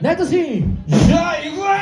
ナイトシーン。じゃあ行くわい。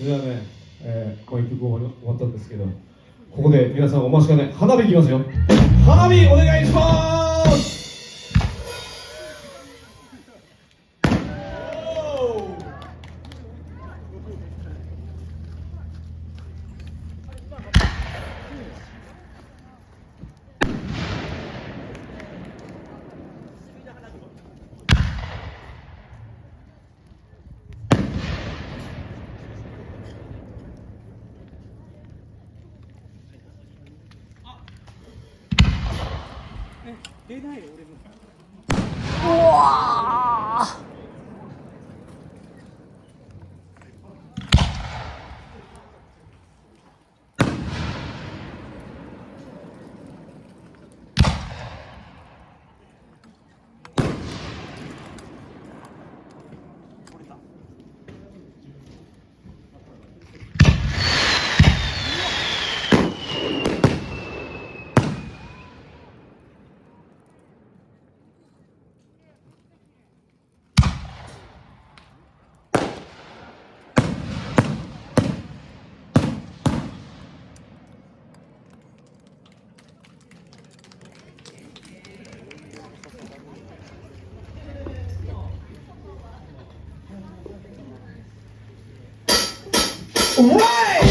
じゃあね、もう一曲終わったんですけど、ここで皆さんお待ちかね、花火いきますよ。花火お願いします。出ないよ俺も。うわー。Right!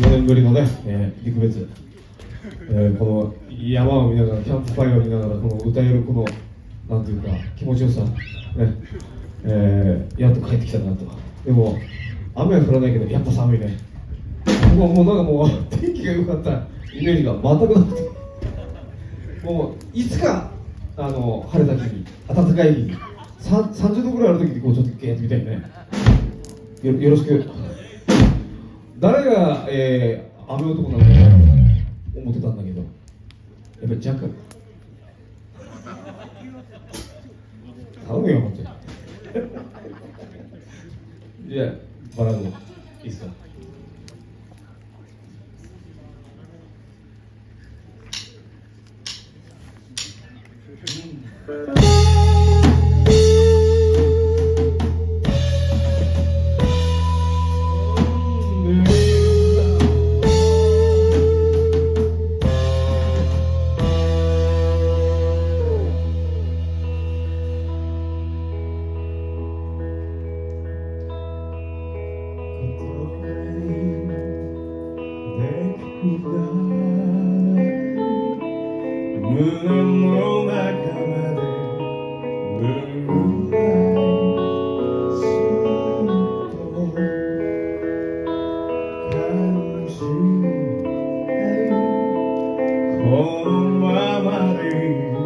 4年ぶりのね、陸別、この山を見ながら、キャンプファイアを見ながら、この歌えるこの、なんていうか、気持ちよさ、ね、やっと帰ってきたなと。でも、雨は降らないけど、やっぱ寒いね。もうなんかもう、天気が良かったイメージが全くなくて、もう、いつか、晴れた日に、暖かい日に、30度ぐらいある時に、こう、ちょっとゲーッとみたいね。よろしく。誰が、雨男なのか思ってたんだけど、やっぱりジャッカル。頼むよ、本当に。じゃあ、バラード、いいですか。無の中までぐらいずっと感じないこのままで「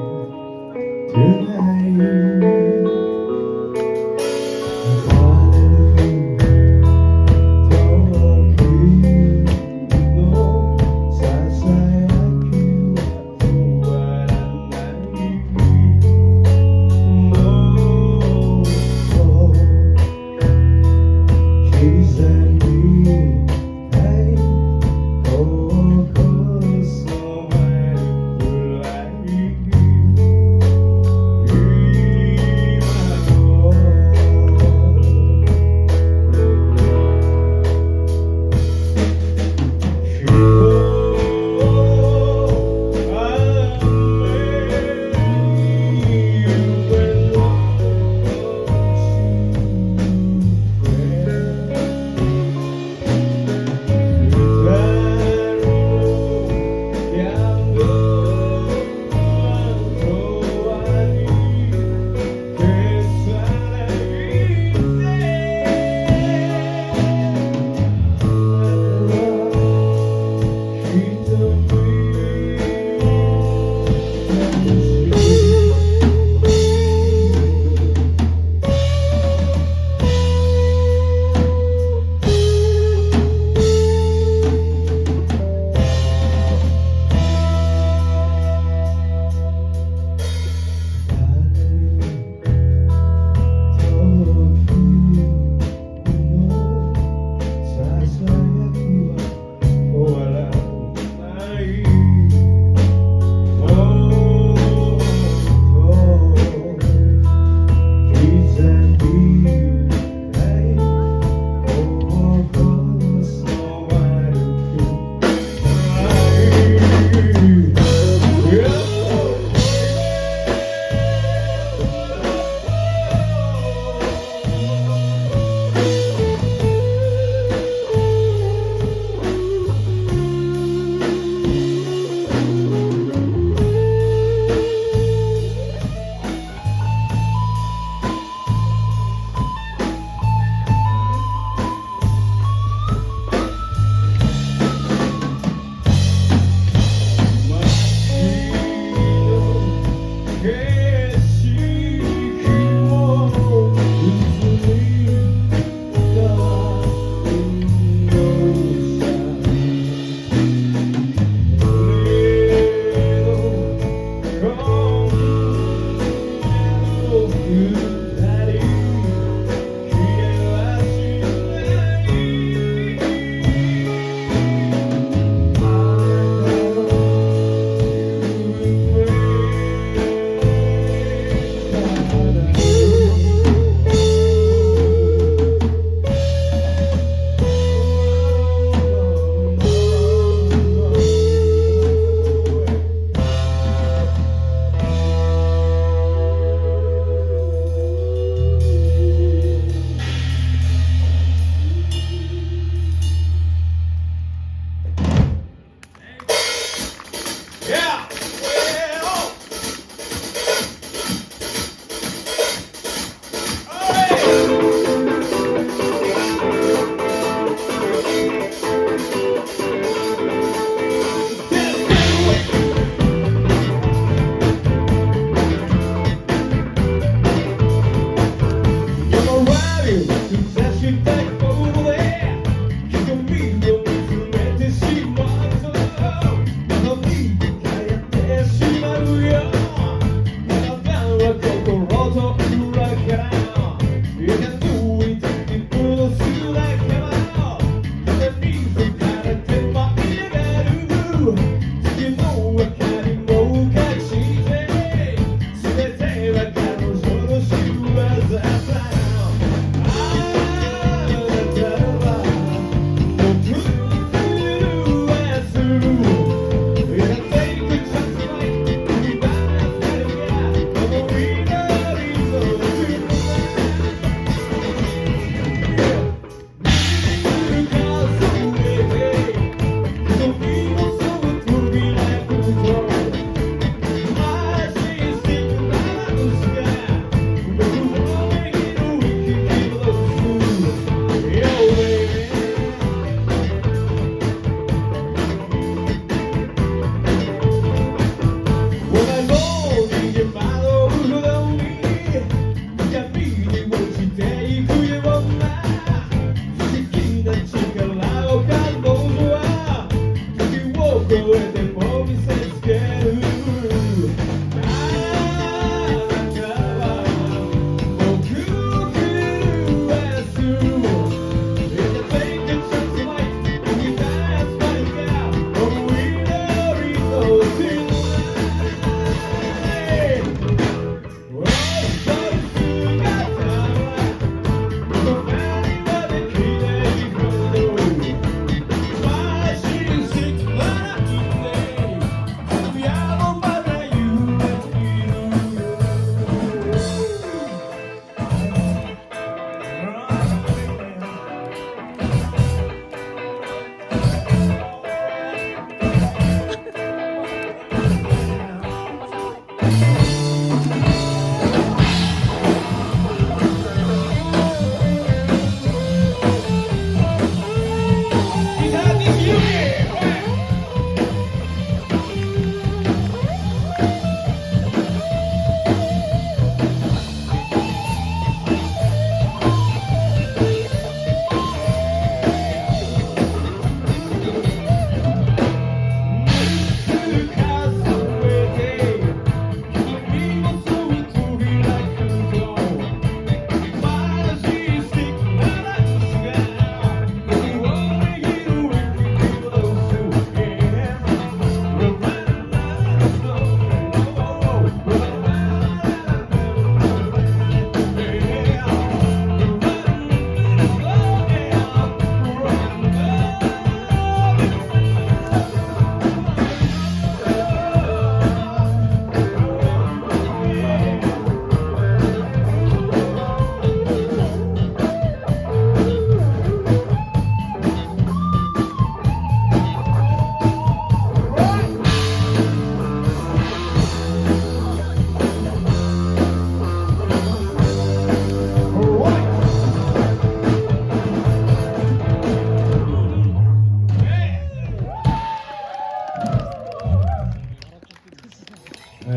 あ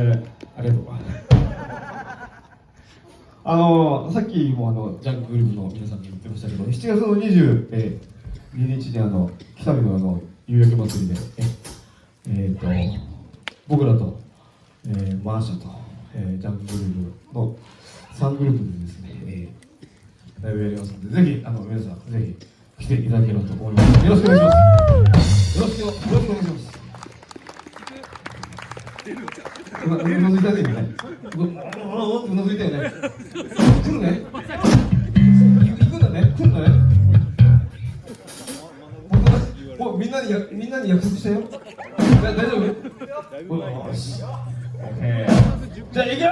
りがとう。さっきもジャングル部の皆さんに言ってましたけど、7月の22日に北見の夕焼け祭りで、僕らと、マーシャと、ジャングル部の3グループでですね、ライブやりますので、ぜひ皆さんぜひ来ていただければと思います。よろしくお願いします。よろしくお願いします。うなずいたよね。うなずいたよね。来るね。行くんだね。来るんだね。もうみんなに約束したよ。大丈夫？よし。じゃあ行くよ。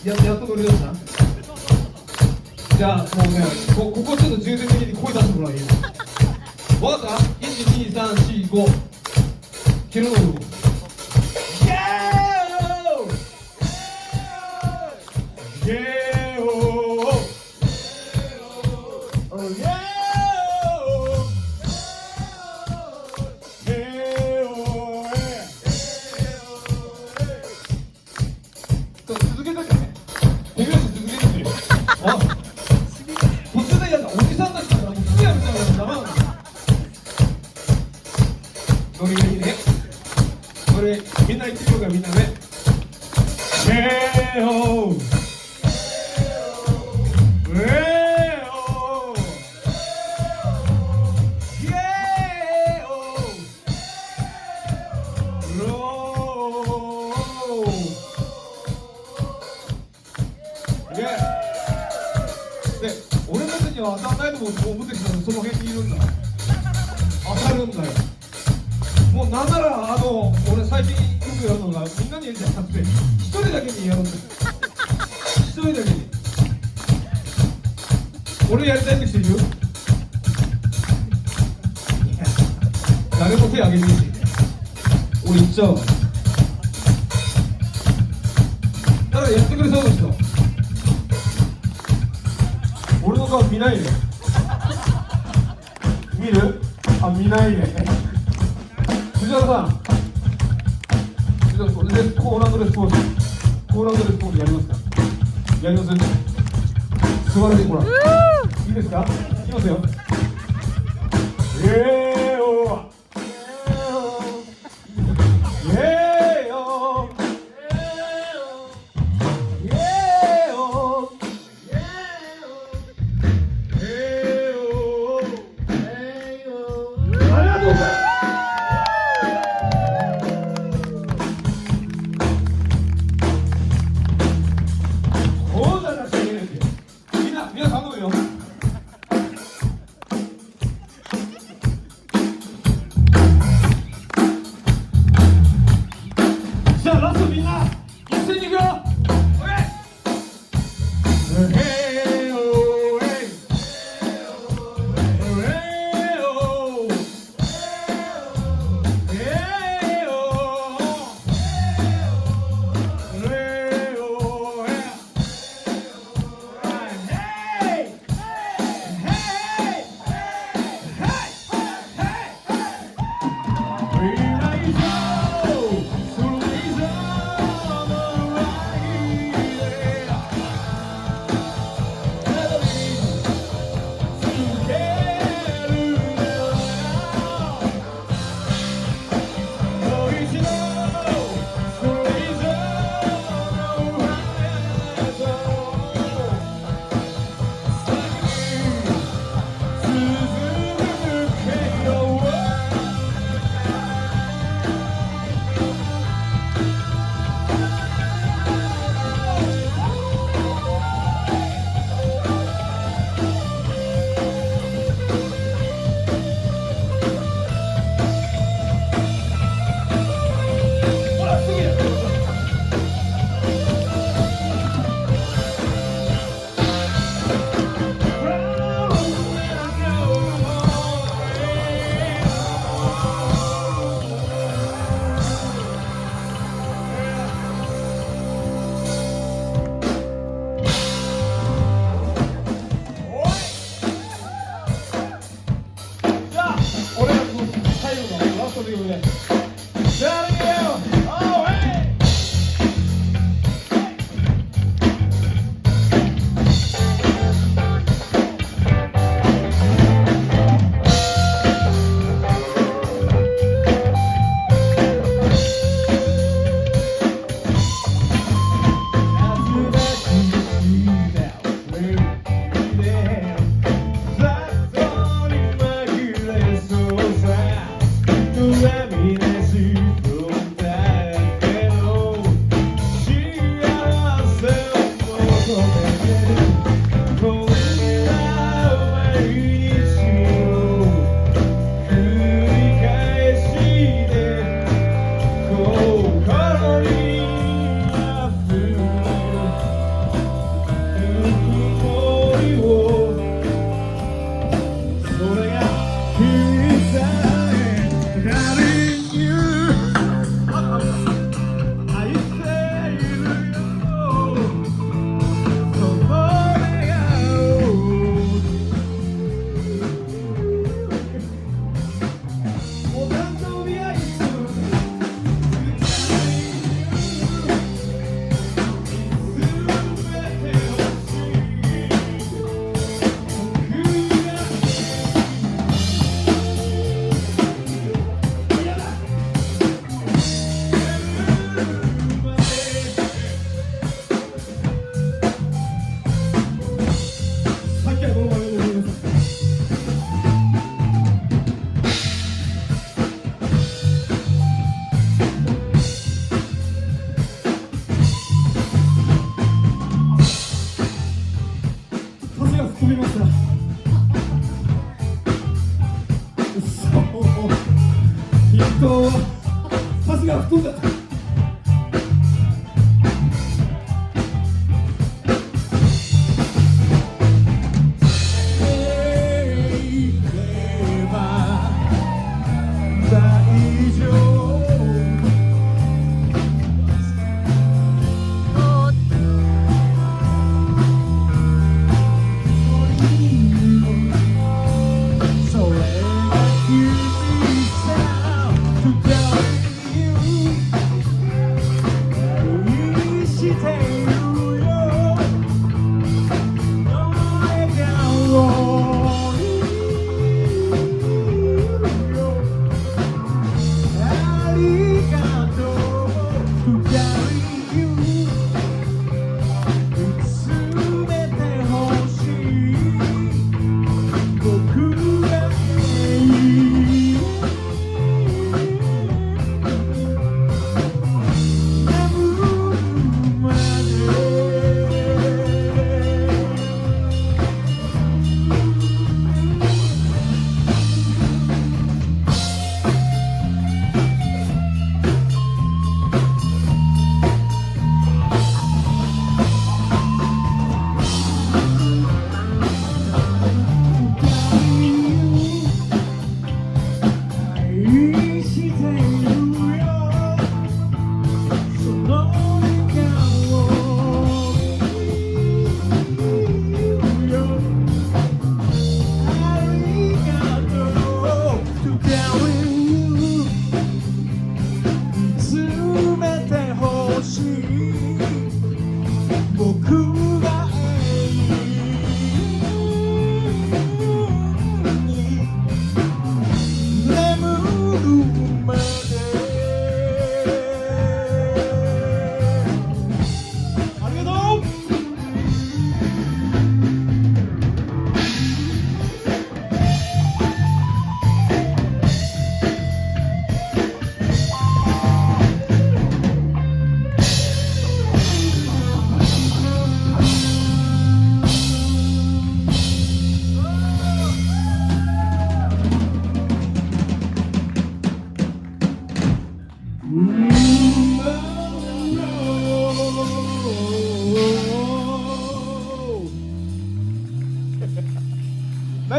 やっと乗り出した。じゃあもうね、ここちょっと重点的に声出してもらえる。わかった？ 1、2、3、4、5。切るの。ってみようかみんなね。へーおーで、俺たちには当たらないと思ってきたの、その辺にいるんだ。当たるんだよ。もうなんなら俺最近よくやるのがみんなにやりたいなくて一人だけにやるんだよ。一人だけに。俺やりたいって人いる？いや、誰も手挙げていいし。俺行っちゃうわ。だからやってくれそうな人。俺の顔見ないね。見る？あ、見ないね。藤原さん、コーランドレスポーズやりますか？やりませんね。素晴らしい、ほら。いいですか？いきますよ。皆さん頼むよ。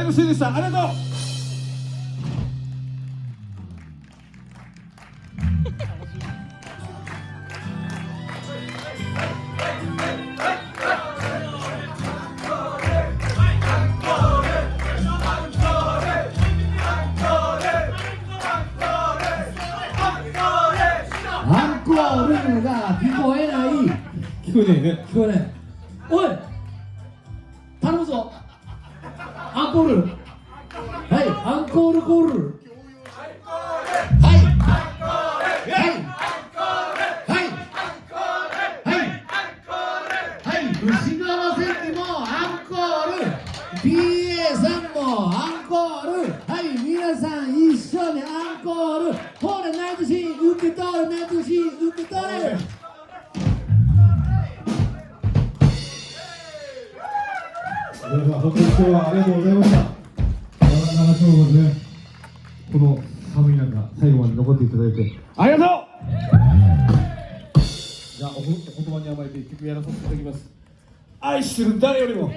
イドステージでした。ありがとう。アンコールが聞こえない。聞こえないね。聞こえない。おい、頼むぞ。アンコール。はい、アンコールコール。はい。はい。はい。はい。牛川関もアンコール。PA さんもアンコール。はい、皆さん一緒にアンコール。ほら、ナイトシーン受け取れ、ナイトシーン受け取れ。皆さん本当に今日はありがとうございました。長丁場でね、この寒い中最後まで残っていただいてありがとう。じゃあお言葉に甘えて一曲やらさせていただきます。愛してる誰よりも。